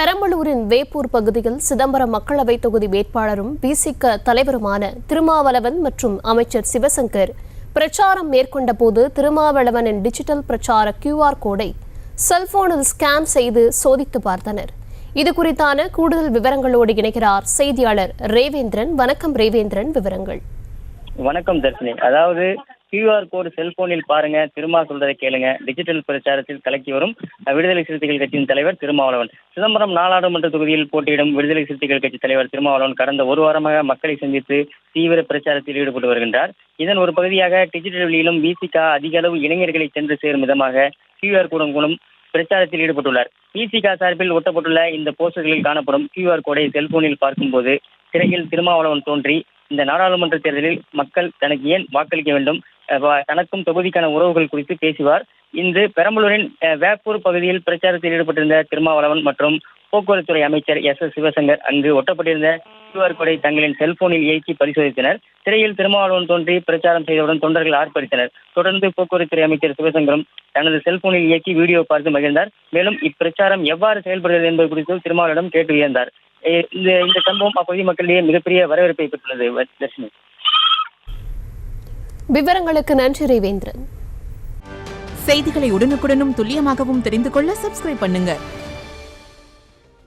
பெரம்பலூரின் வேப்பூர் பகுதியில் சிதம்பரம் மக்களவைத் தொகுதி வேட்பாளரும் விசிக தலைவருமான திருமாவளவன் மற்றும் அமைச்சர் சிவசங்கர் பிரச்சாரம் மேற்கொண்ட போது திருமாவளவனின் டிஜிட்டல் பிரச்சார QR கோடை செல்போனில் ஸ்கேன் செய்து சோதித்து பார்த்தனர். இது குறித்தான கூடுதல் விவரங்களோடு இணைகிறார் செய்தியாளர் ரேவேந்திரன். வணக்கம் ரேவேந்திரன், விவரங்கள். வணக்கம் தர்ஷினி. அதாவது QR கோடு செல்போனில் பாருங்க, திருமா சொல்றதை கேளுங்க. டிஜிட்டல் பிரச்சாரத்தில் கலக்கி வரும் விடுதலை சிறுத்தைகள் கட்சியின் தலைவர் திருமாவளவன். சிதம்பரம் நாடாளுமன்ற தொகுதியில் போட்டியிடும் விடுதலை சிறுத்தைகள் கட்சி தலைவர் திருமாவளவன் கடந்த ஒரு வாரமாக மக்களை சந்தித்து தீவிர பிரச்சாரத்தில் ஈடுபட்டு வருகின்றார். இதன் ஒரு பகுதியாக டிஜிட்டல் வழியிலும் விசிக அதிக அளவு இளைஞர்களை சென்று சேரும் விதமாக QR கோடு மூலம் பிரச்சாரத்தில் ஈடுபட்டுள்ளார். விசிக சார்பில் ஒட்டப்பட்டுள்ள இந்த போஸ்டர்களில் காணப்படும் QR கோடை செல்போனில் பார்க்கும்போது திரையில் திருமாவளவன் தோன்றி இந்த நாடாளுமன்ற தேர்தலில் மக்கள் தனக்கு ஏன் வாக்களிக்க வேண்டும், தனக்கும் தொகுதிக்கான உறவுகள் குறித்து பேசுவார். இன்று பெரம்பலூரின் வேப்பூர் பகுதியில் பிரச்சாரத்தில் ஈடுபட்டிருந்த திருமாவளவன் மற்றும் போக்குவரத்துறை அமைச்சர் SS சிவசங்கர் அங்கு ஒட்டப்பட்டிருந்த QR கோடை தங்களின் செல்போனில் ஏற்றி பரிசோதித்தனர். திரையில் திருமாவளவன் தோன்றி பிரச்சாரம் செய்தவுடன் தொண்டர்கள் ஆர்ப்பரித்தனர். தொடர்ந்து போக்குவரத்துறை அமைச்சர் சிவசங்கரும் தனது செல்போனில் இயக்கி வீடியோ பார்த்து மகிழ்ந்தார். மேலும் இப்பிரச்சாரம் எவ்வாறு செயல்படுகிறது என்பது குறித்து திருமாவளவனிடம் கேட்டு உயர்ந்தார். இந்த சம்பவம் அப்பகுதி மக்களிடையே மிகப்பெரிய வரவேற்பை பெற்றுள்ளது. தர்ஷினி, விவரங்களுக்கு நன்றி ரேவேந்திரன். செய்திகளை உடனுக்குடனும் துல்லியமாகவும் தெரிந்து கொள்ள சப்ஸ்கிரைப் பண்ணுங்க.